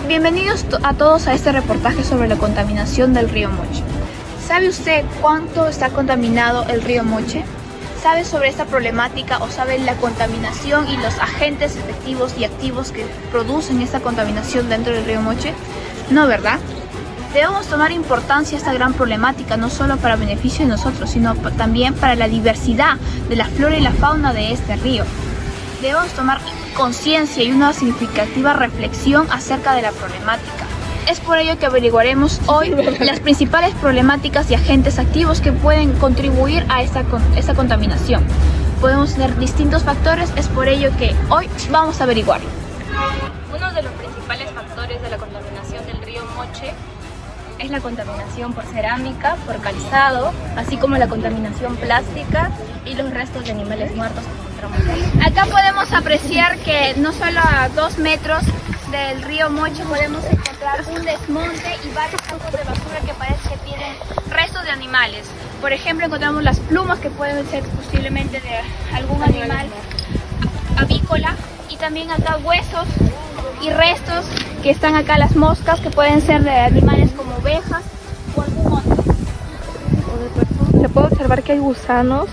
Bienvenidos a todos a este reportaje sobre la contaminación del río Moche. ¿Sabe usted cuánto está contaminado el río Moche? ¿Sabe sobre esta problemática o sabe la contaminación y los agentes efectivos y activos que producen esta contaminación dentro del río Moche? No, ¿verdad? Debemos tomar importancia a esta gran problemática, no solo para beneficio de nosotros, sino también para la diversidad de la flora y la fauna de este río. Debemos tomar conciencia y una significativa reflexión acerca de la problemática. Es por ello que averiguaremos hoy las principales problemáticas y agentes activos que pueden contribuir a esta contaminación. Podemos tener distintos factores, es por ello que hoy vamos a averiguar. Uno de los principales factores de la contaminación del río Moche es la contaminación por cerámica, por calzado, así como la contaminación plástica y los restos de animales muertos que encontramos ahí. Acá podemos apreciar que no solo a 2 metros del río Moche podemos encontrar un desmonte y varios campos de basura que parece que tienen restos de animales. Por ejemplo, encontramos las plumas que pueden ser posiblemente de algún animal avícola, y también acá huesos y restos que están acá, las moscas que pueden ser de animales como ovejas o algún otro. Se puede observar que hay gusanos.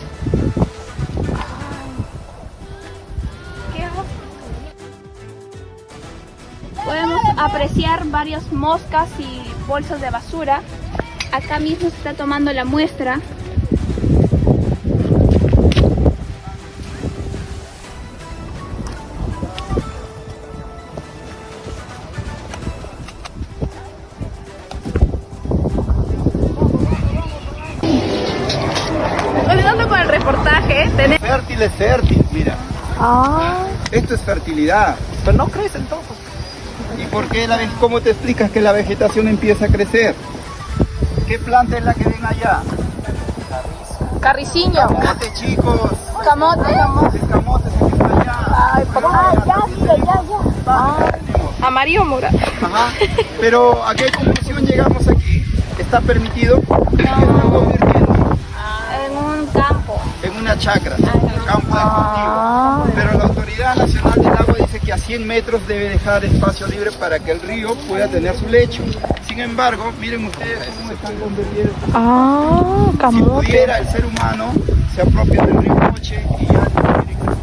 Podemos apreciar varias moscas y bolsas de basura. Acá mismo se está tomando la muestra. Continuando con el reportaje, tenemos... Fértil es fértil, mira. Esto es fertilidad. Pero no crecen todos. ¿Y por qué cómo te explicas que la vegetación empieza a crecer? ¿Qué planta es la que ven allá? Carriciño, Camote, chicos. camote. El camote es el que está allá. Amarillo morado. Ajá. Pero ¿a qué conclusión llegamos aquí? ¿Está permitido? ¿Qué está convirtiendo? En un campo. En una chacra, un campo de cultivo. Pero la Autoridad Nacional del Agua dice que a 100 metros debe dejar espacio libre para que el río pueda tener su lecho. Sin embargo, miren ustedes cómo están convirtiendo. Si Camote. pudiera, el ser humano se apropia del río Moche y ya no hubiera existido.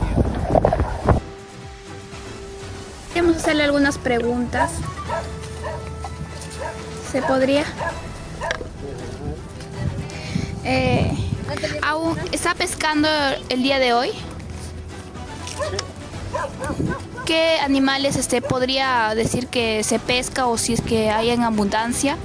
Queremos hacerle algunas preguntas. ¿Se podría? ¿Aún está pescando el día de hoy? ¿Qué animales podría decir que se pesca o si es que hay en abundancia?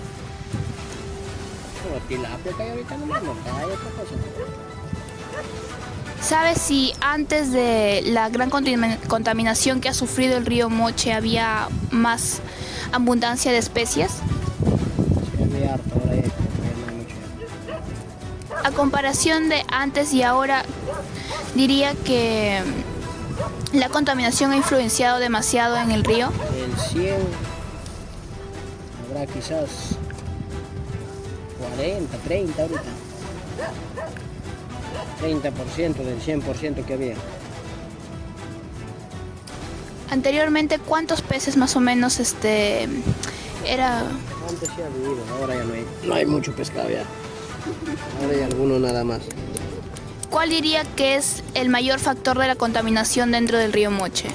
¿Sabes si antes de la gran contaminación que ha sufrido el río Moche había más abundancia de especies? A comparación de antes y ahora, diría que la contaminación ha influenciado demasiado en el río. El 100 habrá quizás 40, 30 ahorita. 30% del 100% que había. Anteriormente, ¿cuántos peces más o menos era? Antes sí ha habido, ahora ya no hay mucho pescado ya. Ahora hay alguno nada más. ¿Cuál diría que es el mayor factor de la contaminación dentro del río Moche?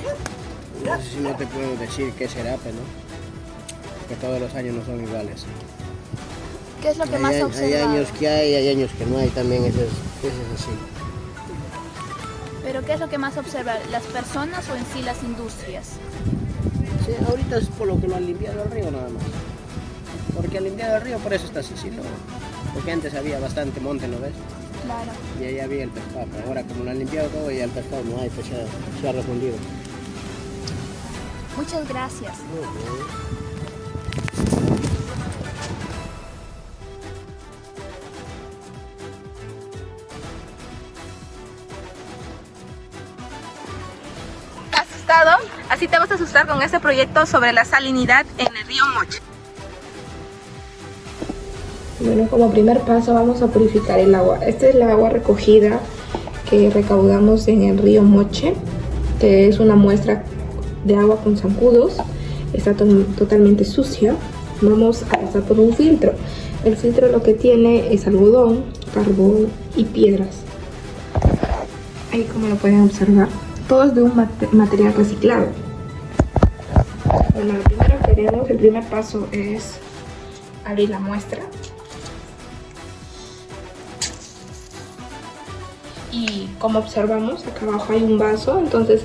No sé si no te puedo decir qué será, pero porque todos los años no son iguales. ¿Qué es lo que más ha Hay observado? años que hay años que no hay también, eso es así. ¿Pero qué es lo que más observa? ¿Las personas o en sí las industrias? Sí, ahorita es por lo que lo han limpiado el río nada más. Porque han limpiado el río, por eso está así, sí, no. Porque antes había bastante monte, ¿no ves? Claro. Y ahí había el pescado, pero ahora como lo han limpiado todo y el pescado no hay, pues se ha refundido. Muchas gracias. ¿Asustado? Así te vas a asustar con este proyecto sobre la salinidad en el río Moche. Bueno, como primer paso vamos a purificar el agua. Esta es la agua recogida que recaudamos en el río Moche, que es una muestra de agua con zancudos. está totalmente sucia, vamos a pasar por un filtro. El filtro lo que tiene es algodón, carbón y piedras. Ahí, como lo pueden observar, todo es de un material reciclado. Bueno, lo primero que haremos, el primer paso es abrir la muestra. Y como observamos, acá abajo hay un vaso, entonces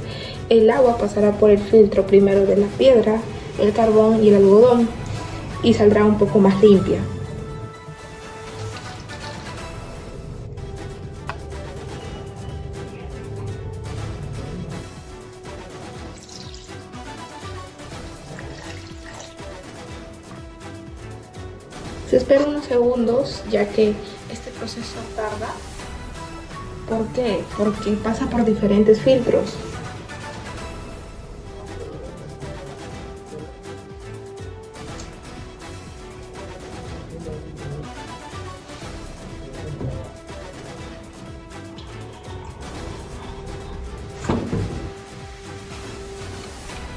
el agua pasará por el filtro primero de la piedra, el carbón y el algodón y saldrá un poco más limpia. Se espera unos segundos ya que este proceso tarda. ¿Por qué? Porque pasa por diferentes filtros.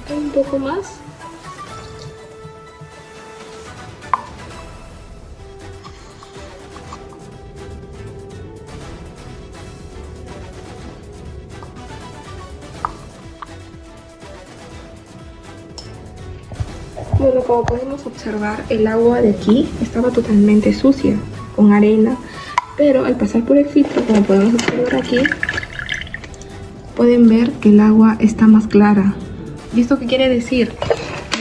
Un poco más. Bueno, como podemos observar, el agua de aquí estaba totalmente sucia, con arena, pero al pasar por el filtro, como podemos observar aquí, pueden ver que el agua está más clara. ¿Y esto qué quiere decir?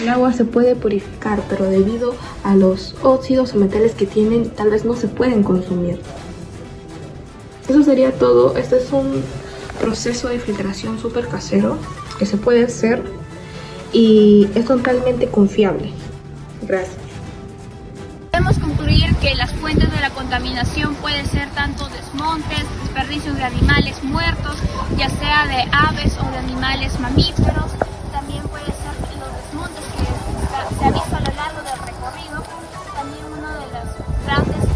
El agua se puede purificar, pero debido a los óxidos o metales que tienen, tal vez no se pueden consumir. Eso sería todo. Este es un proceso de filtración súper casero que se puede hacer y es totalmente confiable. Gracias. Podemos concluir que las fuentes de la contaminación pueden ser tanto desmontes, desperdicios de animales muertos, ya sea de aves o de animales mamíferos. También puede ser los desmontes que se ha visto a lo largo del recorrido. También una de las grandes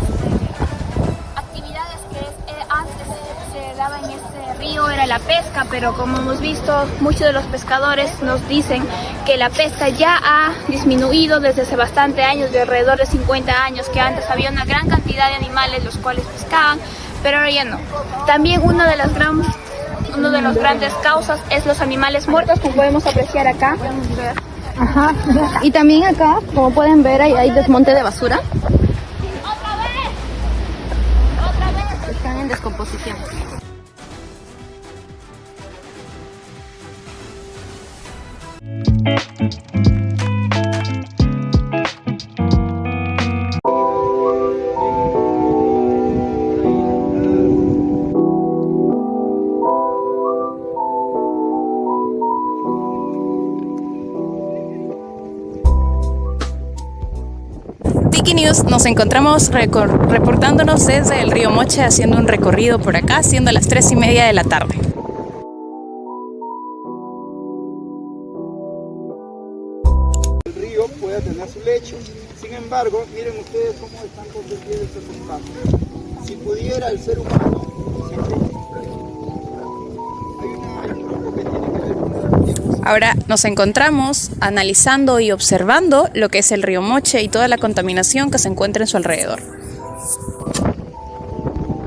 actividades que antes se daba en este río era la pesca, pero como hemos visto, muchos de los pescadores nos dicen que la pesca ya ha disminuido desde hace bastante años, de alrededor de 50 años, que antes había una gran cantidad de animales los cuales pescaban, pero ahora ya no. También una de las grandes causas es los animales muertos, como podemos apreciar acá. Ajá. Y también acá, como pueden ver, hay desmonte de basura. Están en descomposición. Tiki News, nos encontramos reportándonos desde el río Moche, haciendo un recorrido por acá, siendo las 3:30 de la tarde. El río pueda tener su lecho. Sin embargo, miren ustedes cómo están convertidos estos espacios. Si pudiera el ser humano, hay un grupo que tiene que ver con el tiempo. Ahora nos encontramos analizando y observando lo que es el río Moche y toda la contaminación que se encuentra en su alrededor.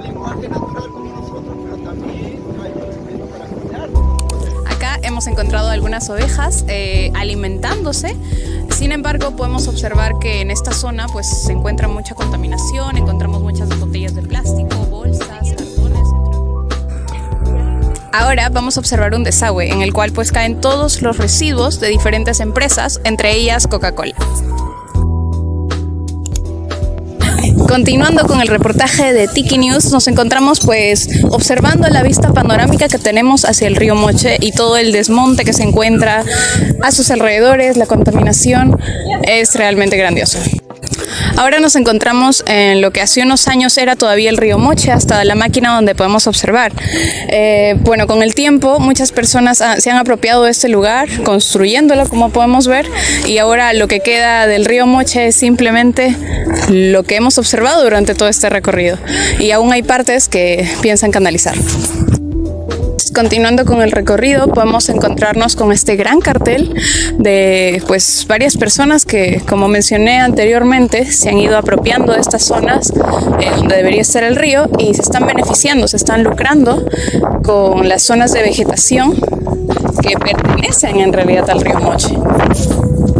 Lenguaje natural como nosotros, pero también hay conocimiento para cuidarlo. Acá hemos encontrado algunas ovejas alimentándose. Sin embargo, podemos observar que en esta zona pues se encuentra mucha contaminación, encontramos muchas botellas de plástico, bolsas, cartones, entre otros. Ahora vamos a observar un desagüe en el cual pues caen todos los residuos de diferentes empresas, entre ellas Coca-Cola. Continuando con el reportaje de Tiki News, nos encontramos pues observando la vista panorámica que tenemos hacia el río Moche y todo el desmonte que se encuentra a sus alrededores. La contaminación es realmente grandiosa. Ahora nos encontramos en lo que hace unos años era todavía el río Moche, hasta la máquina donde podemos observar. Bueno, con el tiempo muchas personas se han apropiado de este lugar, construyéndolo como podemos ver, y ahora lo que queda del río Moche es simplemente lo que hemos observado durante todo este recorrido, y aún hay partes que piensan canalizar. Continuando con el recorrido, podemos encontrarnos con este gran cartel de pues varias personas que, como mencioné anteriormente, se han ido apropiando de estas zonas donde debería estar el río y se están beneficiando, se están lucrando con las zonas de vegetación que pertenecen en realidad al río Moche.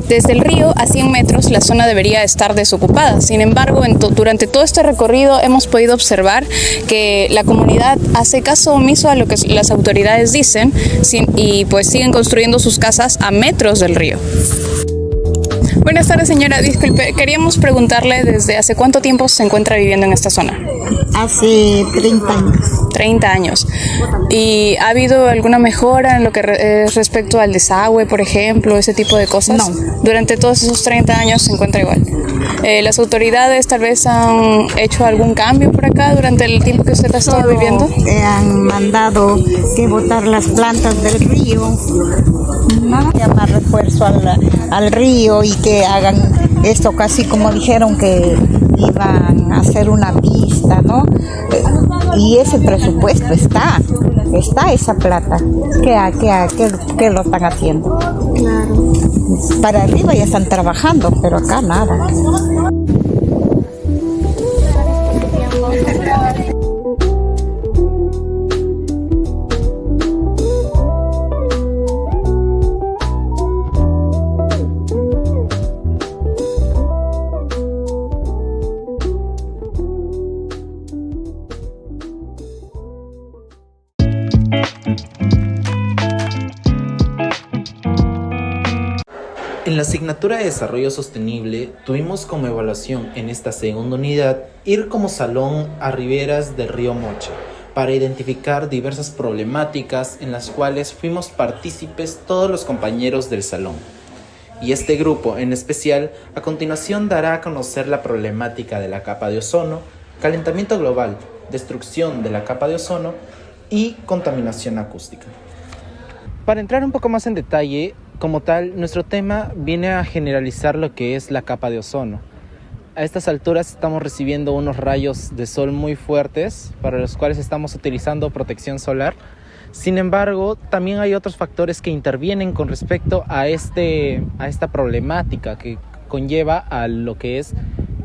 Desde el río a 100 metros la zona debería estar desocupada. Sin embargo, durante todo este recorrido hemos podido observar que la comunidad hace caso omiso a lo que las autoridades dicen y pues siguen construyendo sus casas a metros del río. Buenas tardes, señora. Disculpe, queríamos preguntarle desde hace cuánto tiempo se encuentra viviendo en esta zona. Hace 30 años. 30 años. ¿Y ha habido alguna mejora en lo que es respecto al desagüe, por ejemplo, ese tipo de cosas? No. Durante todos esos 30 años se encuentra igual. ¿Las autoridades tal vez han hecho algún cambio por acá durante el tiempo que usted ha estado viviendo? Han mandado que botar las plantas del río, llamar refuerzo al río y que hagan esto casi como dijeron que iban a hacer una pista, ¿no? Y ese presupuesto está esa plata. ¿Qué lo están haciendo? Claro. Para arriba ya están trabajando, pero acá nada. En la asignatura de Desarrollo Sostenible tuvimos como evaluación en esta segunda unidad ir como salón a riberas del río Moche para identificar diversas problemáticas en las cuales fuimos partícipes todos los compañeros del salón. Y este grupo en especial a continuación dará a conocer la problemática de la capa de ozono, calentamiento global, destrucción de la capa de ozono y contaminación acústica. Para entrar un poco más en detalle, como tal, nuestro tema viene a generalizar lo que es la capa de ozono. A estas alturas estamos recibiendo unos rayos de sol muy fuertes, para los cuales estamos utilizando protección solar. Sin embargo, también hay otros factores que intervienen con respecto a esta problemática que conlleva a lo que es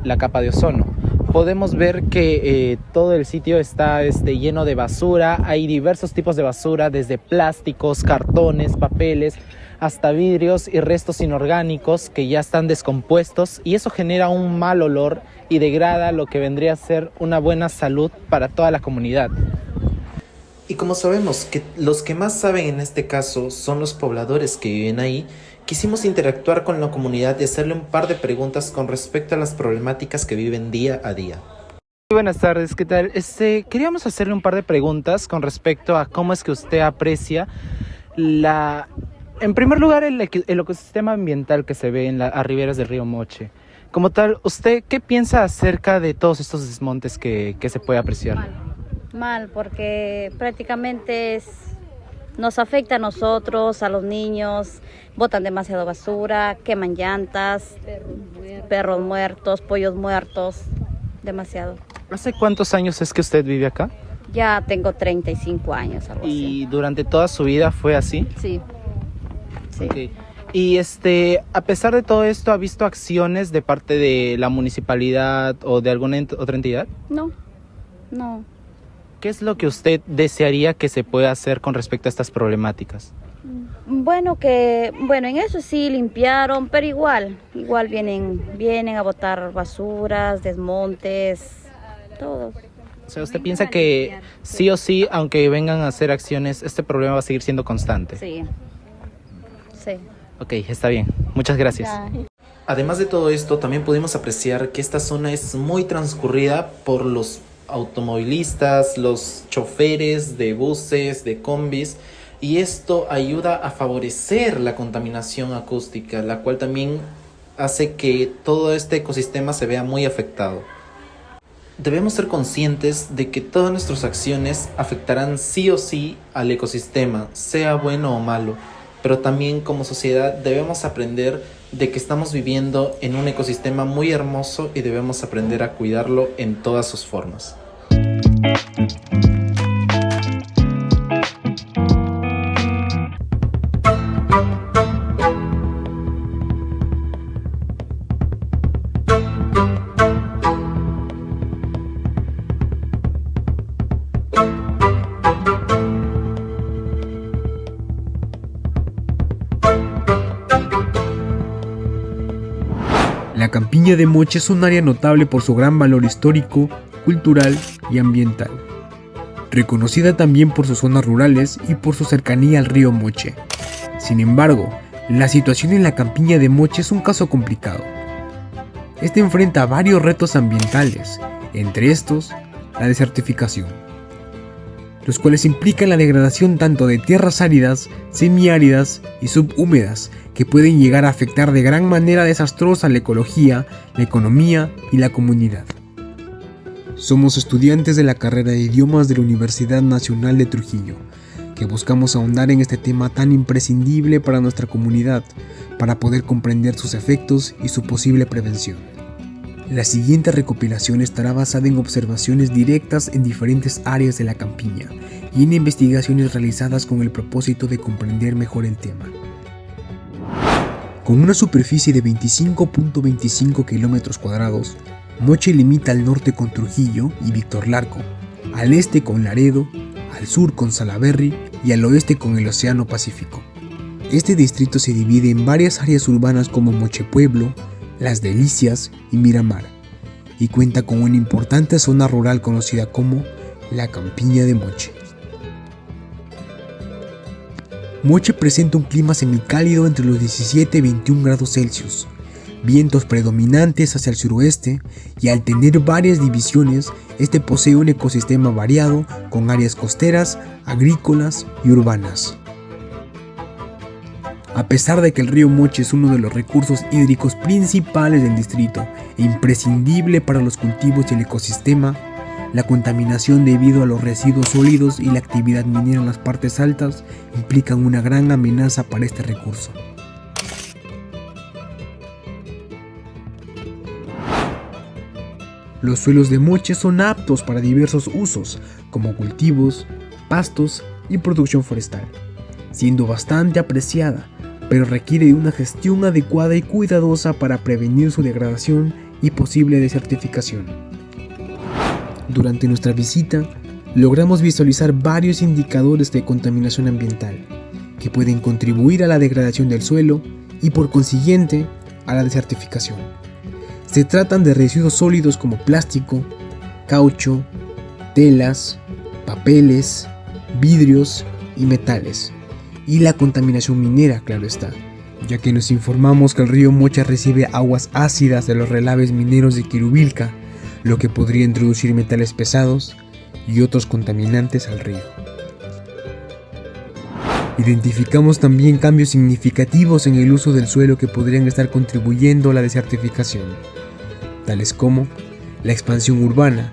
la capa de ozono. Podemos ver que todo el sitio está lleno de basura. Hay diversos tipos de basura, desde plásticos, cartones, papeles, hasta vidrios y restos inorgánicos que ya están descompuestos, y eso genera un mal olor y degrada lo que vendría a ser una buena salud para toda la comunidad. Y como sabemos que los que más saben en este caso son los pobladores que viven ahí, quisimos interactuar con la comunidad y hacerle un par de preguntas con respecto a las problemáticas que viven día a día. Buenas tardes, ¿qué tal? Queríamos hacerle un par de preguntas con respecto a cómo es que usted aprecia en primer lugar, el ecosistema ambiental que se ve a riberas del río Moche. Como tal, ¿usted qué piensa acerca de todos estos desmontes que se puede apreciar? Mal, porque prácticamente nos afecta a nosotros, a los niños, botan demasiada basura, queman llantas, perros muertos, pollos muertos, demasiado. ¿Hace cuántos años es que usted vive acá? Ya tengo 35 años, algo así. ¿Y durante toda su vida fue así? Sí. Sí. Okay. Y a pesar de todo esto, ¿ha visto acciones de parte de la municipalidad o de alguna otra entidad? No. ¿Qué es lo que usted desearía que se pueda hacer con respecto a estas problemáticas? Bueno, en eso sí limpiaron, pero igual vienen a botar basuras, desmontes, todo. O sea, ¿usted piensa que sí o sí, aunque vengan a hacer acciones, este problema va a seguir siendo constante? Sí. Ok, está bien. Muchas gracias. Ya. Además de todo esto, también pudimos apreciar que esta zona es muy transcurrida por los automovilistas, los choferes de buses, de combis, y esto ayuda a favorecer la contaminación acústica, la cual también hace que todo este ecosistema se vea muy afectado. Debemos ser conscientes de que todas nuestras acciones afectarán sí o sí al ecosistema, sea bueno o malo, pero también como sociedad debemos aprender de que estamos viviendo en un ecosistema muy hermoso y debemos aprender a cuidarlo en todas sus formas. La campiña de Moche es un área notable por su gran valor histórico, cultural y ambiental. Reconocida también por sus zonas rurales y por su cercanía al río Moche. Sin embargo, la situación en la campiña de Moche es un caso complicado. Este enfrenta varios retos ambientales, entre estos, la desertificación, los cuales implican la degradación tanto de tierras áridas, semiáridas y subhúmedas, que pueden llegar a afectar de gran manera desastrosa la ecología, la economía y la comunidad. Somos estudiantes de la carrera de idiomas de la Universidad Nacional de Trujillo, que buscamos ahondar en este tema tan imprescindible para nuestra comunidad, para poder comprender sus efectos y su posible prevención. La siguiente recopilación estará basada en observaciones directas en diferentes áreas de la campiña y en investigaciones realizadas con el propósito de comprender mejor el tema. Con una superficie de 25.25 km², Moche limita al norte con Trujillo y Víctor Larco, al este con Laredo, al sur con Salaberry y al oeste con el Océano Pacífico. Este distrito se divide en varias áreas urbanas como Moche Pueblo, Las Delicias y Miramar, y cuenta con una importante zona rural conocida como la Campiña de Moche. Moche presenta un clima semicálido entre los 17 y 21 grados Celsius, vientos predominantes hacia el suroeste, y al tener varias divisiones, este posee un ecosistema variado con áreas costeras, agrícolas y urbanas. A pesar de que el río Moche es uno de los recursos hídricos principales del distrito e imprescindible para los cultivos y el ecosistema, la contaminación debido a los residuos sólidos y la actividad minera en las partes altas implican una gran amenaza para este recurso. Los suelos de Moche son aptos para diversos usos, como cultivos, pastos y producción forestal, siendo bastante apreciada, pero requiere de una gestión adecuada y cuidadosa para prevenir su degradación y posible desertificación. Durante nuestra visita, logramos visualizar varios indicadores de contaminación ambiental, que pueden contribuir a la degradación del suelo y por consiguiente a la desertificación. Se tratan de residuos sólidos como plástico, caucho, telas, papeles, vidrios y metales, y la contaminación minera, claro está, ya que nos informamos que el río Moche recibe aguas ácidas de los relaves mineros de Quirubilca, lo que podría introducir metales pesados y otros contaminantes al río. Identificamos también cambios significativos en el uso del suelo que podrían estar contribuyendo a la desertificación, tales como la expansión urbana,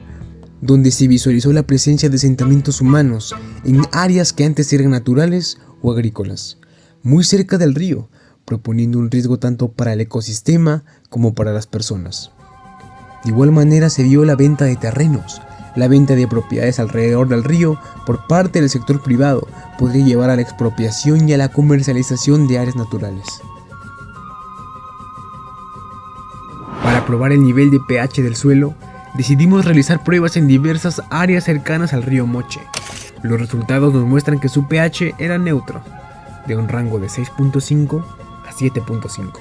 donde se visualizó la presencia de asentamientos humanos en áreas que antes eran naturales o agrícolas, muy cerca del río, proponiendo un riesgo tanto para el ecosistema como para las personas. De igual manera se vio la venta de terrenos. La venta de propiedades alrededor del río por parte del sector privado podría llevar a la expropiación y a la comercialización de áreas naturales. Para probar el nivel de pH del suelo, decidimos realizar pruebas en diversas áreas cercanas al río Moche. Los resultados nos muestran que su pH era neutro, de un rango de 6.5 a 7.5.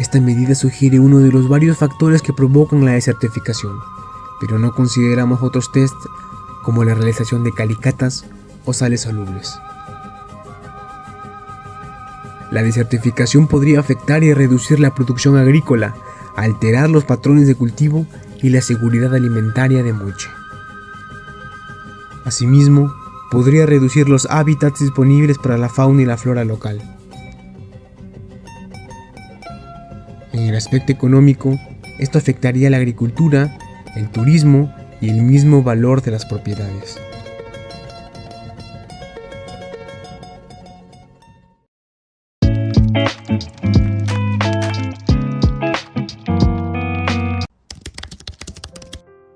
Esta medida sugiere uno de los varios factores que provocan la desertificación, pero no consideramos otros test como la realización de calicatas o sales solubles. La desertificación podría afectar y reducir la producción agrícola, alterar los patrones de cultivo y la seguridad alimentaria de Moche. Asimismo, podría reducir los hábitats disponibles para la fauna y la flora local. En el aspecto económico, esto afectaría a la agricultura, el turismo y el mismo valor de las propiedades.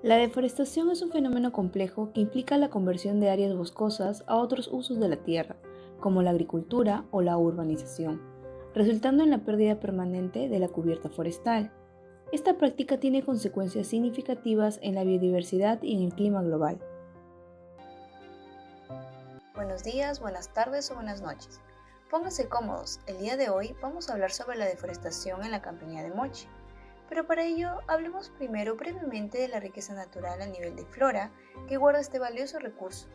La deforestación es un fenómeno complejo que implica la conversión de áreas boscosas a otros usos de la tierra, como la agricultura o la urbanización, resultando en la pérdida permanente de la cubierta forestal. Esta práctica tiene consecuencias significativas en la biodiversidad y en el clima global. Buenos días, buenas tardes o buenas noches. Pónganse cómodos, el día de hoy vamos a hablar sobre la deforestación en la campiña de Moche. Pero para ello, hablemos primero brevemente de la riqueza natural a nivel de flora que guarda este valioso recurso.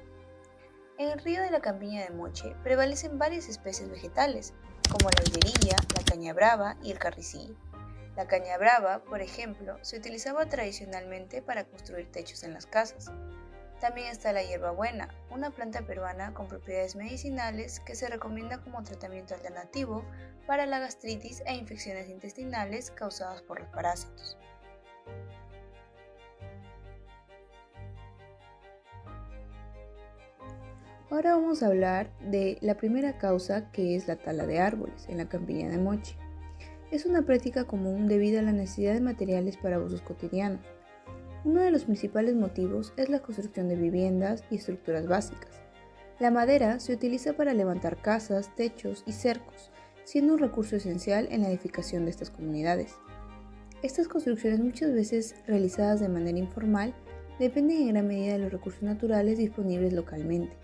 En el río de la campiña de Moche prevalecen varias especies vegetales, como la higuerilla, la caña brava y el carricillo. La caña brava, por ejemplo, se utilizaba tradicionalmente para construir techos en las casas. También está la hierbabuena, una planta peruana con propiedades medicinales que se recomienda como tratamiento alternativo para la gastritis e infecciones intestinales causadas por los parásitos. Ahora vamos a hablar de la primera causa, que es la tala de árboles en la campiña de Moche. Es una práctica común debido a la necesidad de materiales para usos cotidianos. Uno de los principales motivos es la construcción de viviendas y estructuras básicas. La madera se utiliza para levantar casas, techos y cercos, siendo un recurso esencial en la edificación de estas comunidades. Estas construcciones, muchas veces realizadas de manera informal, dependen en gran medida de los recursos naturales disponibles localmente.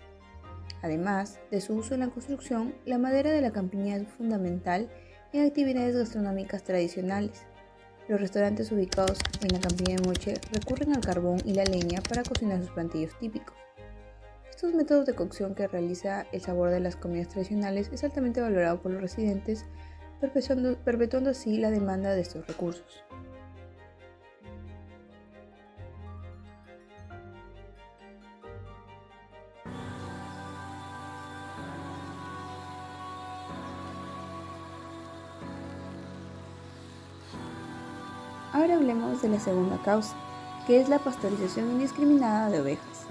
Además de su uso en la construcción, la madera de la campiña es fundamental en actividades gastronómicas tradicionales. Los restaurantes ubicados en la campiña de Moche recurren al carbón y la leña para cocinar sus platillos típicos. Estos métodos de cocción que realiza el sabor de las comidas tradicionales es altamente valorado por los residentes, perpetuando así la demanda de estos recursos. Ahora hablemos de la segunda causa, que es la pastorización indiscriminada de ovejas.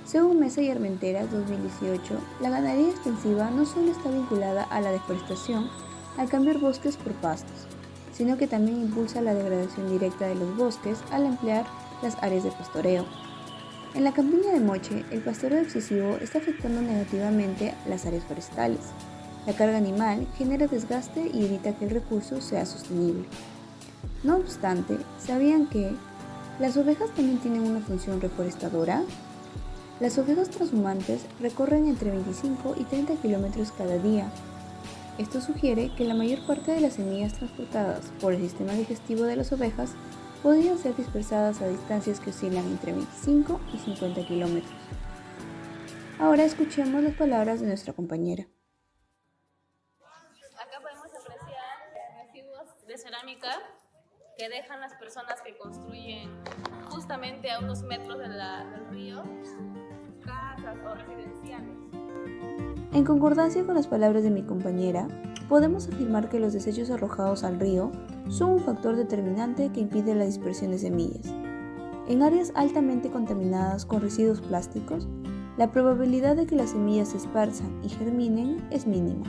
Según Mesa y Armenteras 2018, la ganadería extensiva no solo está vinculada a la deforestación al cambiar bosques por pastos, sino que también impulsa la degradación directa de los bosques al emplear las áreas de pastoreo. En la campiña de Moche, el pastoreo excesivo está afectando negativamente las áreas forestales. La carga animal genera desgaste y evita que el recurso sea sostenible. No obstante, ¿sabían que las ovejas también tienen una función reforestadora? Las ovejas transhumantes recorren entre 25 y 30 kilómetros cada día. Esto sugiere que la mayor parte de las semillas transportadas por el sistema digestivo de las ovejas podrían ser dispersadas a distancias que oscilan entre 25 y 50 kilómetros. Ahora escuchemos las palabras de nuestra compañera. Acá podemos apreciar residuos de cerámica que dejan las personas que construyen justamente a unos metros del río, casas o residenciales. En concordancia con las palabras de mi compañera, podemos afirmar que los desechos arrojados al río son un factor determinante que impide la dispersión de semillas. En áreas altamente contaminadas con residuos plásticos, la probabilidad de que las semillas se esparzan y germinen es mínima,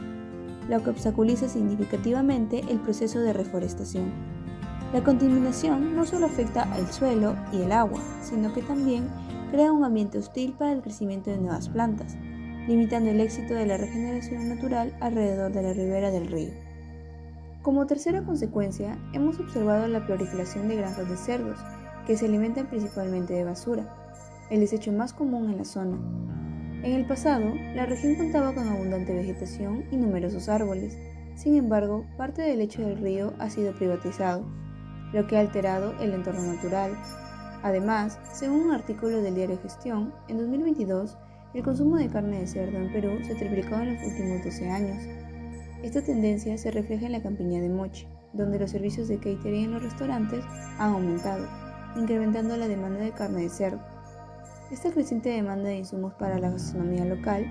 lo que obstaculiza significativamente el proceso de reforestación. La contaminación no solo afecta al suelo y el agua, sino que también crea un ambiente hostil para el crecimiento de nuevas plantas, limitando el éxito de la regeneración natural alrededor de la ribera del río. Como tercera consecuencia, hemos observado la proliferación de granjas de cerdos, que se alimentan principalmente de basura, el desecho más común en la zona. En el pasado, la región contaba con abundante vegetación y numerosos árboles. Sin embargo, parte del lecho del río ha sido privatizado, lo que ha alterado el entorno natural. Además, según un artículo del diario Gestión, en 2022, el consumo de carne de cerdo en Perú se triplicó en los últimos 12 años. Esta tendencia se refleja en la campiña de Moche, donde los servicios de catering en los restaurantes han aumentado, incrementando la demanda de carne de cerdo. Esta creciente demanda de insumos para la gastronomía local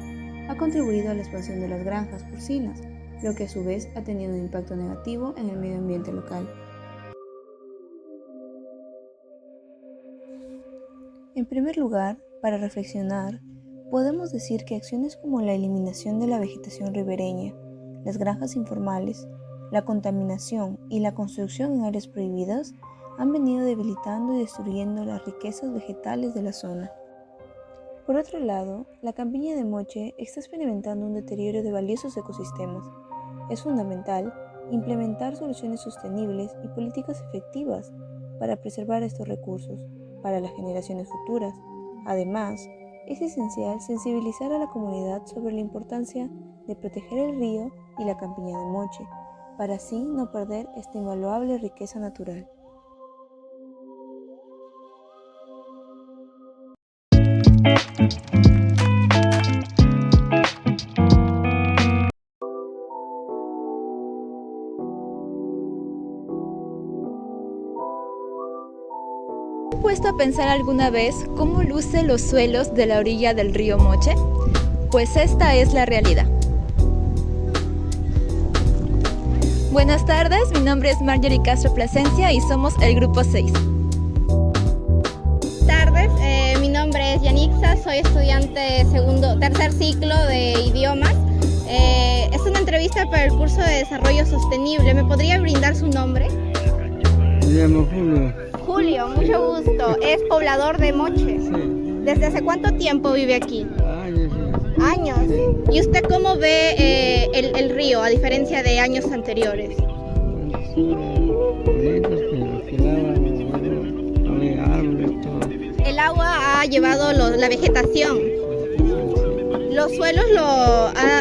ha contribuido a la expansión de las granjas porcinas, lo que a su vez ha tenido un impacto negativo en el medio ambiente local. En primer lugar, para reflexionar, podemos decir que acciones como la eliminación de la vegetación ribereña, las granjas informales, la contaminación y la construcción en áreas prohibidas han venido debilitando y destruyendo las riquezas vegetales de la zona. Por otro lado, la campiña de Moche está experimentando un deterioro de valiosos ecosistemas. Es fundamental implementar soluciones sostenibles y políticas efectivas para preservar estos recursos para las generaciones futuras. Además, es esencial sensibilizar a la comunidad sobre la importancia de proteger el río y la campiña de Moche, para así no perder esta invaluable riqueza natural. ¿Te has puesto a pensar alguna vez cómo lucen los suelos de la orilla del río Moche? Pues esta es la realidad. Buenas tardes, mi nombre es Marjorie Castro Plasencia y somos el grupo 6. Buenas tardes, mi nombre es Yanixa, soy estudiante de tercer ciclo de idiomas. Es una entrevista para el curso de Desarrollo Sostenible. ¿Me podría brindar su nombre? Me llamo Julio. Julio, mucho gusto. ¿Es poblador de Moche? Sí. ¿Desde hace cuánto tiempo vive aquí? Años. Años. ¿Y usted cómo ve el río a diferencia de años anteriores? El agua ha llevado la vegetación. Los suelos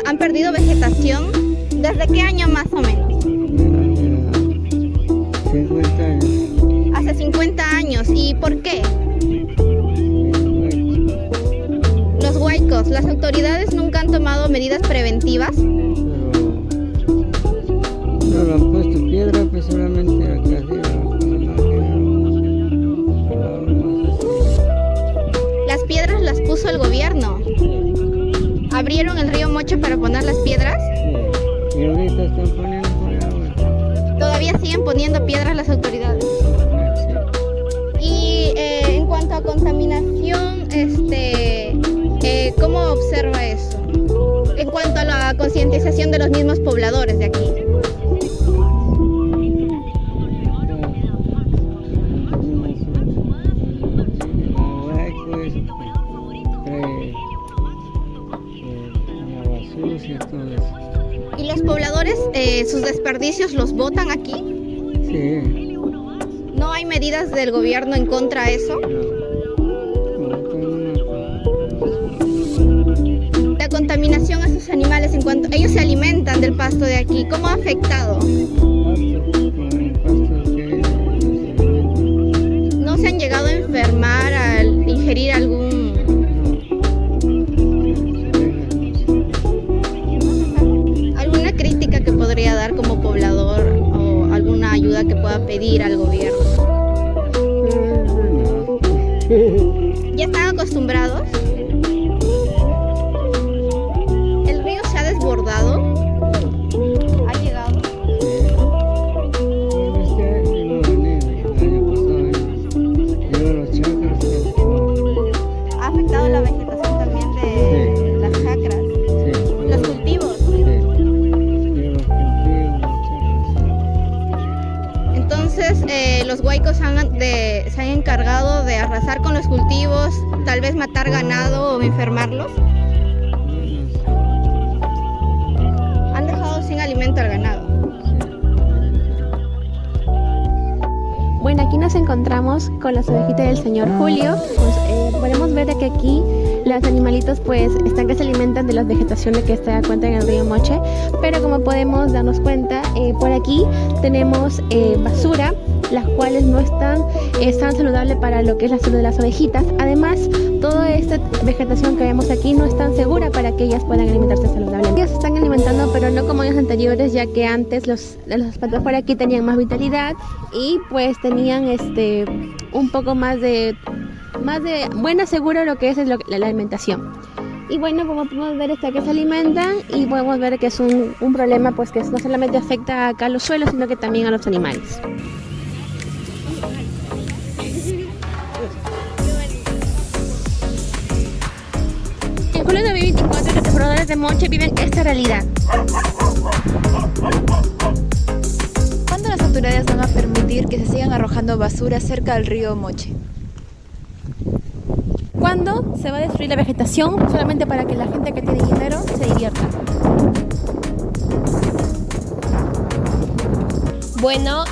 han perdido vegetación. ¿Desde qué año más o menos? 50 años. Hace 50 años. ¿Y por qué? Los huaicos. ¿Las autoridades nunca han tomado medidas preventivas? No lo han puesto piedra, pues solamente acá arriba. Las piedras las puso el gobierno. ¿Abrieron el río Moche para poner las piedras? Sí. Y ahorita están poniendo por agua. ¿Todavía siguen poniendo piedras las autoridades? Y en cuanto a contaminación, ¿cómo observa eso? En cuanto a la concientización de los mismos pobladores de aquí. ¿Y los pobladores sus desperdicios los botan aquí? Sí. ¿No hay medidas del gobierno en contra de eso? La contaminación a sus animales, en cuanto ellos se alimentan del pasto de aquí, ¿cómo ha afectado? ¿No se han llegado a enfermar al ingerir algún... alguna crítica que podría dar como poblador o alguna ayuda que pueda pedir al gobierno? ¿Ya están acostumbrados? ¿El río se ha desbordado? ¿Ha llegado? ¿Ha afectado la vegetación también de las chacras? ¿Los cultivos? Entonces, los huaicos se han encargado de arrasar con los cultivos, tal vez matar ganado o enfermarlos. Han dejado sin alimento al ganado. Bueno, aquí nos encontramos con las ovejitas del señor Julio. Podemos ver que aquí los animalitos pues están que se alimentan de las vegetaciones que se encuentran en el río Moche, pero como podemos darnos cuenta, por aquí tenemos basura, las cuales no están saludables para lo que es la salud de las ovejitas. Además, toda esta vegetación que vemos aquí no es tan segura para que ellas puedan alimentarse saludablemente. Ellas se están alimentando, pero no como años anteriores, ya que antes los patos por aquí tenían más vitalidad y pues tenían un poco más de buena seguro lo que es la alimentación. Y bueno, como podemos ver que se alimentan y podemos ver que es un problema pues que no solamente afecta acá a los suelos, sino que también a los animales. En julio de 2024 los pobladores de Moche viven esta realidad. ¿Cuándo las autoridades van a permitir que se sigan arrojando basura cerca del río Moche? ¿Cuándo se va a destruir la vegetación solamente para que la gente que tiene dinero se divierta? Bueno,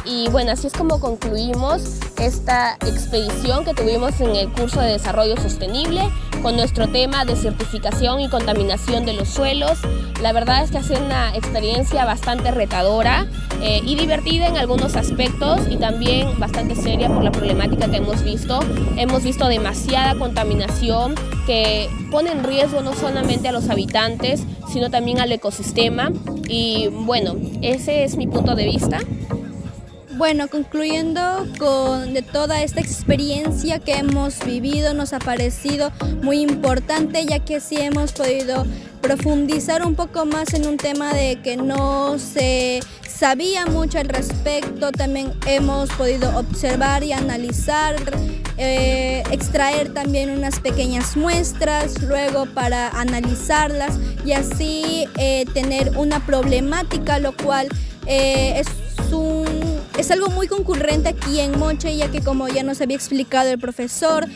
así es como concluimos esta expedición que tuvimos en el curso de Desarrollo Sostenible con nuestro tema de certificación y contaminación de los suelos. La verdad es que ha sido una experiencia bastante retadora y divertida en algunos aspectos y también bastante seria por la problemática que hemos visto. Hemos visto demasiada contaminación que pone en riesgo no solamente a los habitantes, sino también al ecosistema. Y bueno, ese es mi punto de vista. Bueno, concluyendo de toda esta experiencia que hemos vivido, nos ha parecido muy importante, ya que sí hemos podido profundizar un poco más en un tema de que no se sabía mucho al respecto. También hemos podido observar y analizar, extraer también unas pequeñas muestras, luego para analizarlas y así tener una problemática, lo cual es algo muy concurrente aquí en Moche, ya que como ya nos había explicado el profesor,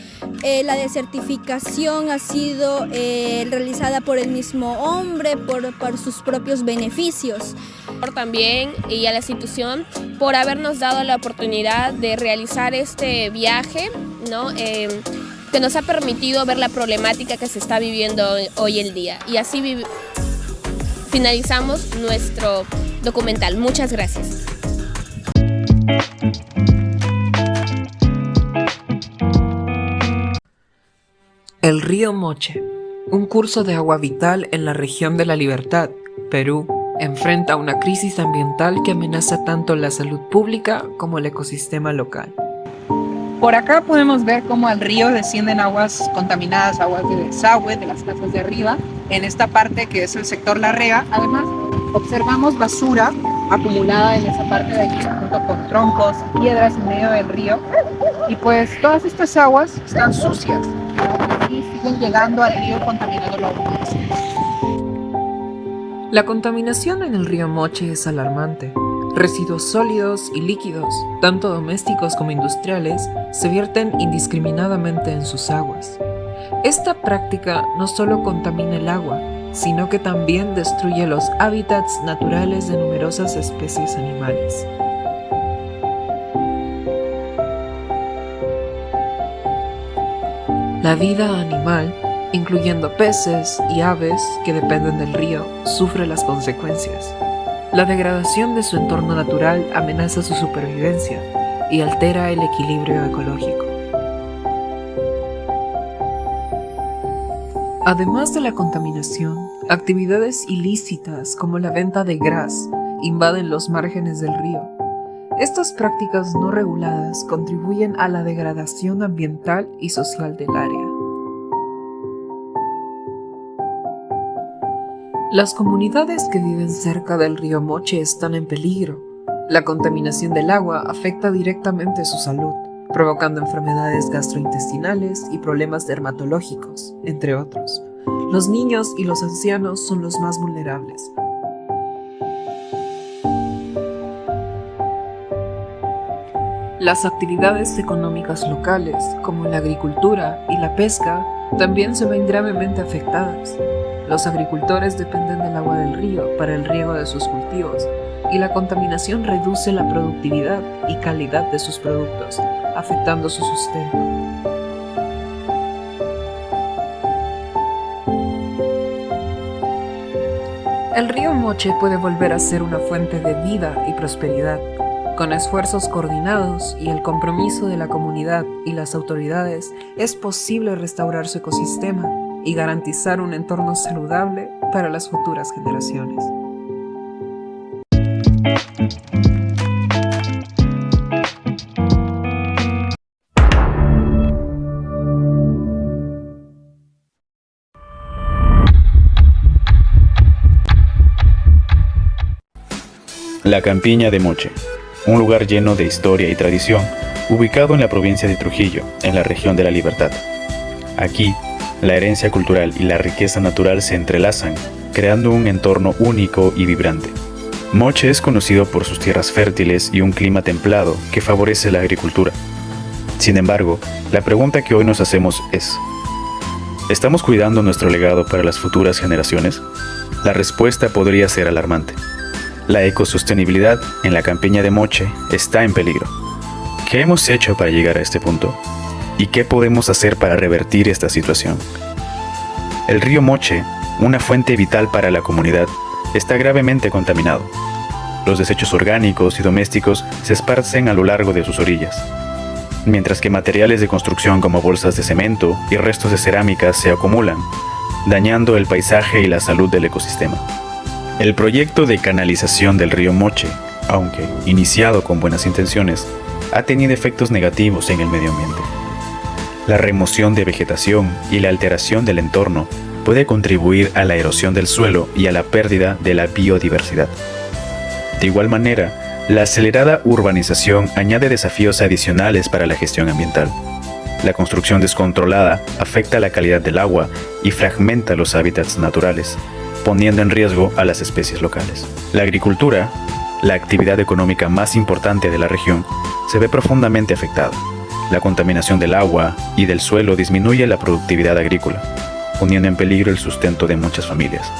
la desertificación ha sido realizada por el mismo hombre, por sus propios beneficios. También y a la institución por habernos dado la oportunidad de realizar este viaje, ¿no? Que nos ha permitido ver la problemática que se está viviendo hoy en día. Y así finalizamos nuestro documental. Muchas gracias. El río Moche, un curso de agua vital en la región de La Libertad, Perú, enfrenta una crisis ambiental que amenaza tanto la salud pública como el ecosistema local. Por acá podemos ver cómo al río descienden aguas contaminadas, aguas de desagüe de las casas de arriba, en esta parte que es el sector Larrea. Además, observamos basura acumulada en esa parte de aquí, junto con troncos, piedras en medio del río. Y pues todas estas aguas están sucias y siguen llegando al río contaminando aún más. La contaminación en el río Moche es alarmante. Residuos sólidos y líquidos, tanto domésticos como industriales, se vierten indiscriminadamente en sus aguas. Esta práctica no solo contamina el agua, sino que también destruye los hábitats naturales de numerosas especies animales. La vida animal, incluyendo peces y aves que dependen del río, sufre las consecuencias. La degradación de su entorno natural amenaza su supervivencia y altera el equilibrio ecológico. Además de la contaminación, actividades ilícitas como la venta de gras invaden los márgenes del río. Estas prácticas no reguladas contribuyen a la degradación ambiental y social del área. Las comunidades que viven cerca del río Moche están en peligro. La contaminación del agua afecta directamente su salud, provocando enfermedades gastrointestinales y problemas dermatológicos, entre otros. Los niños y los ancianos son los más vulnerables. Las actividades económicas locales, como la agricultura y la pesca, también se ven gravemente afectadas. Los agricultores dependen del agua del río para el riego de sus cultivos, y la contaminación reduce la productividad y calidad de sus productos, afectando su sustento. El río Moche puede volver a ser una fuente de vida y prosperidad. Con esfuerzos coordinados y el compromiso de la comunidad y las autoridades, es posible restaurar su ecosistema y garantizar un entorno saludable para las futuras generaciones. La Campiña de Moche, un lugar lleno de historia y tradición, ubicado en la provincia de Trujillo, en la región de La Libertad. Aquí, la herencia cultural y la riqueza natural se entrelazan, creando un entorno único y vibrante. Moche es conocido por sus tierras fértiles y un clima templado que favorece la agricultura. Sin embargo, la pregunta que hoy nos hacemos es: ¿estamos cuidando nuestro legado para las futuras generaciones? La respuesta podría ser alarmante. La ecosostenibilidad en la Campiña de Moche está en peligro. ¿Qué hemos hecho para llegar a este punto? ¿Y qué podemos hacer para revertir esta situación? El río Moche, una fuente vital para la comunidad, está gravemente contaminado. Los desechos orgánicos y domésticos se esparcen a lo largo de sus orillas, mientras que materiales de construcción como bolsas de cemento y restos de cerámica se acumulan, dañando el paisaje y la salud del ecosistema. El proyecto de canalización del río Moche, aunque iniciado con buenas intenciones, ha tenido efectos negativos en el medio ambiente. La remoción de vegetación y la alteración del entorno puede contribuir a la erosión del suelo y a la pérdida de la biodiversidad. De igual manera, la acelerada urbanización añade desafíos adicionales para la gestión ambiental. La construcción descontrolada afecta la calidad del agua y fragmenta los hábitats naturales, poniendo en riesgo a las especies locales. La agricultura, la actividad económica más importante de la región, se ve profundamente afectada. La contaminación del agua y del suelo disminuye la productividad agrícola, poniendo en peligro el sustento de muchas familias.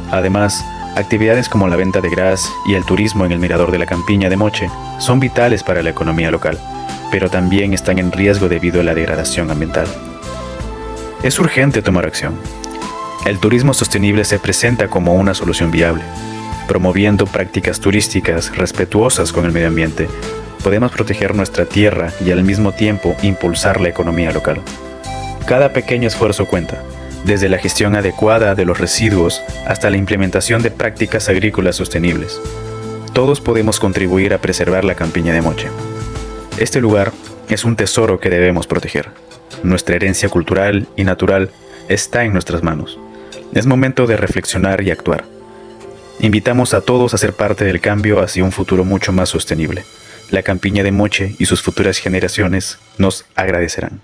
Además, actividades como la venta de gras y el turismo en el mirador de la Campiña de Moche son vitales para la economía local, pero también están en riesgo debido a la degradación ambiental. Es urgente tomar acción. El turismo sostenible se presenta como una solución viable. Promoviendo prácticas turísticas respetuosas con el medio ambiente, podemos proteger nuestra tierra y al mismo tiempo impulsar la economía local. Cada pequeño esfuerzo cuenta, desde la gestión adecuada de los residuos hasta la implementación de prácticas agrícolas sostenibles. Todos podemos contribuir a preservar la Campiña de Moche. Este lugar es un tesoro que debemos proteger. Nuestra herencia cultural y natural está en nuestras manos. Es momento de reflexionar y actuar. Invitamos a todos a ser parte del cambio hacia un futuro mucho más sostenible. La Campiña de Moche y sus futuras generaciones nos agradecerán.